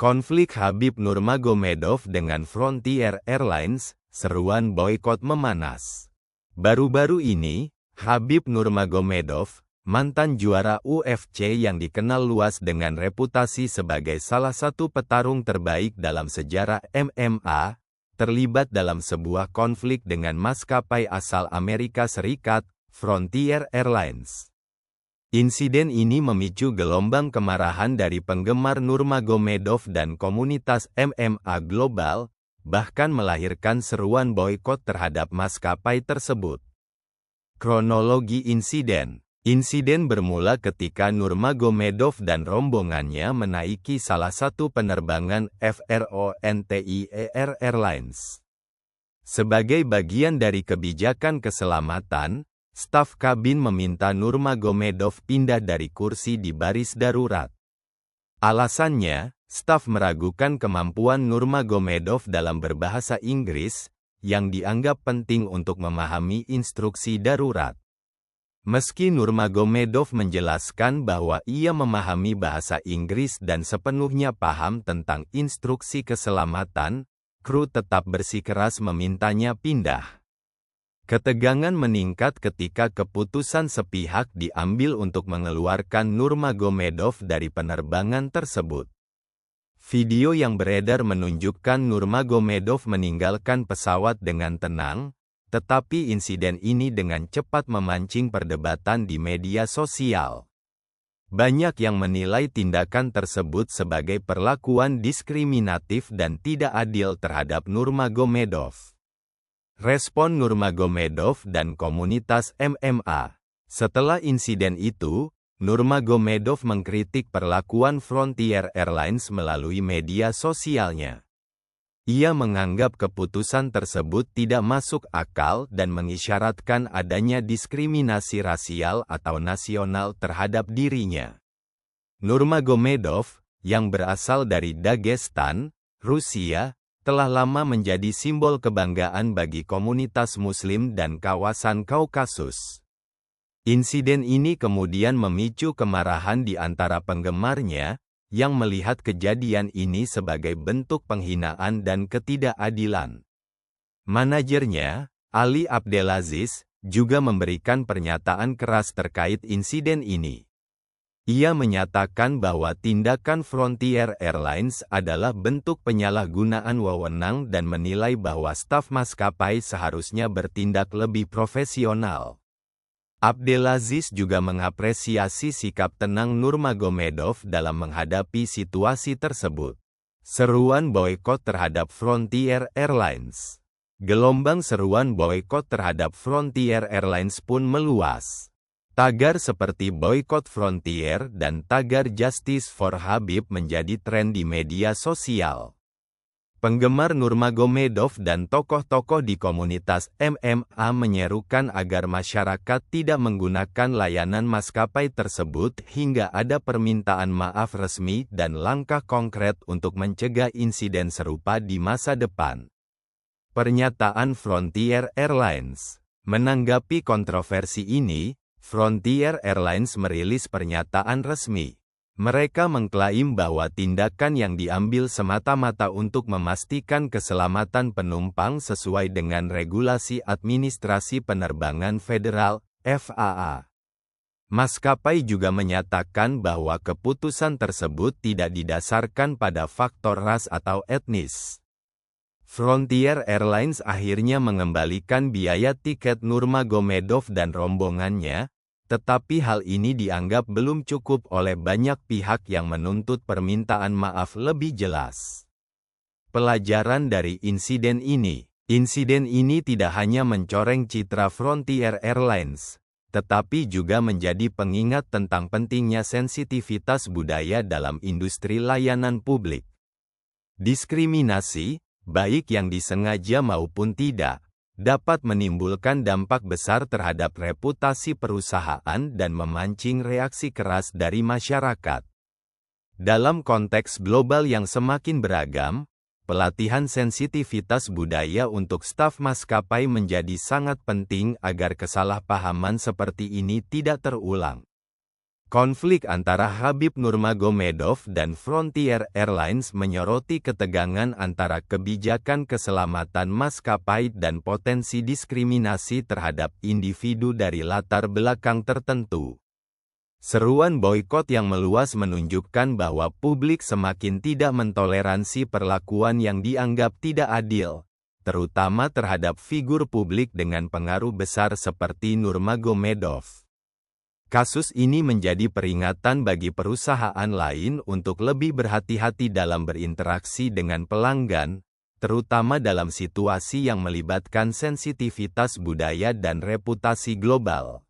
Konflik Habib Nurmagomedov dengan Frontier Airlines, seruan boikot memanas. Baru-baru ini, Habib Nurmagomedov, mantan juara UFC yang dikenal luas dengan reputasi sebagai salah satu petarung terbaik dalam sejarah MMA, terlibat dalam sebuah konflik dengan maskapai asal Amerika Serikat, Frontier Airlines. Insiden ini memicu gelombang kemarahan dari penggemar Nurmagomedov dan komunitas MMA global, bahkan melahirkan seruan boikot terhadap maskapai tersebut. Kronologi insiden. Insiden bermula ketika Nurmagomedov dan rombongannya menaiki salah satu penerbangan Frontier Airlines. Sebagai bagian dari kebijakan keselamatan, staf kabin meminta Nurmagomedov pindah dari kursi di baris darurat. Alasannya, staf meragukan kemampuan Nurmagomedov dalam berbahasa Inggris, yang dianggap penting untuk memahami instruksi darurat. Meski Nurmagomedov menjelaskan bahwa ia memahami bahasa Inggris dan sepenuhnya paham tentang instruksi keselamatan, kru tetap bersikeras memintanya pindah. Ketegangan meningkat ketika keputusan sepihak diambil untuk mengeluarkan Nurmagomedov dari penerbangan tersebut. Video yang beredar menunjukkan Nurmagomedov meninggalkan pesawat dengan tenang, tetapi insiden ini dengan cepat memancing perdebatan di media sosial. Banyak yang menilai tindakan tersebut sebagai perlakuan diskriminatif dan tidak adil terhadap Nurmagomedov. Respon Nurmagomedov dan komunitas MMA. Setelah insiden itu, Nurmagomedov mengkritik perlakuan Frontier Airlines melalui media sosialnya. Ia menganggap keputusan tersebut tidak masuk akal dan mengisyaratkan adanya diskriminasi rasial atau nasional terhadap dirinya. Nurmagomedov, yang berasal dari Dagestan, Rusia, telah lama menjadi simbol kebanggaan bagi komunitas Muslim dan kawasan Kaukasus. Insiden ini kemudian memicu kemarahan di antara penggemarnya, yang melihat kejadian ini sebagai bentuk penghinaan dan ketidakadilan. Manajernya, Ali Abdelaziz, juga memberikan pernyataan keras terkait insiden ini. Ia menyatakan bahwa tindakan Frontier Airlines adalah bentuk penyalahgunaan wewenang dan menilai bahwa staf maskapai seharusnya bertindak lebih profesional. Abdelaziz juga mengapresiasi sikap tenang Nurmagomedov dalam menghadapi situasi tersebut. Seruan boikot terhadap Frontier Airlines. Gelombang seruan boikot terhadap Frontier Airlines pun meluas. Tagar seperti boikot Frontier dan tagar Justice for Habib menjadi tren di media sosial. Penggemar Nurmagomedov dan tokoh-tokoh di komunitas MMA menyerukan agar masyarakat tidak menggunakan layanan maskapai tersebut hingga ada permintaan maaf resmi dan langkah konkret untuk mencegah insiden serupa di masa depan. Pernyataan Frontier Airlines. Menanggapi kontroversi ini, Frontier Airlines merilis pernyataan resmi. Mereka mengklaim bahwa tindakan yang diambil semata-mata untuk memastikan keselamatan penumpang sesuai dengan Regulasi Administrasi Penerbangan Federal, FAA. Maskapai juga menyatakan bahwa keputusan tersebut tidak didasarkan pada faktor ras atau etnis. Frontier Airlines akhirnya mengembalikan biaya tiket Nurmagomedov dan rombongannya, tetapi hal ini dianggap belum cukup oleh banyak pihak yang menuntut permintaan maaf lebih jelas. Pelajaran dari insiden ini. Insiden ini tidak hanya mencoreng citra Frontier Airlines, tetapi juga menjadi pengingat tentang pentingnya sensitivitas budaya dalam industri layanan publik. Diskriminasi, baik yang disengaja maupun tidak, dapat menimbulkan dampak besar terhadap reputasi perusahaan dan memancing reaksi keras dari masyarakat. Dalam konteks global yang semakin beragam, pelatihan sensitivitas budaya untuk staf maskapai menjadi sangat penting agar kesalahpahaman seperti ini tidak terulang. Konflik antara Habib Nurmagomedov dan Frontier Airlines menyoroti ketegangan antara kebijakan keselamatan maskapai dan potensi diskriminasi terhadap individu dari latar belakang tertentu. Seruan boikot yang meluas menunjukkan bahwa publik semakin tidak mentoleransi perlakuan yang dianggap tidak adil, terutama terhadap figur publik dengan pengaruh besar seperti Nurmagomedov. Kasus ini menjadi peringatan bagi perusahaan lain untuk lebih berhati-hati dalam berinteraksi dengan pelanggan, terutama dalam situasi yang melibatkan sensitivitas budaya dan reputasi global.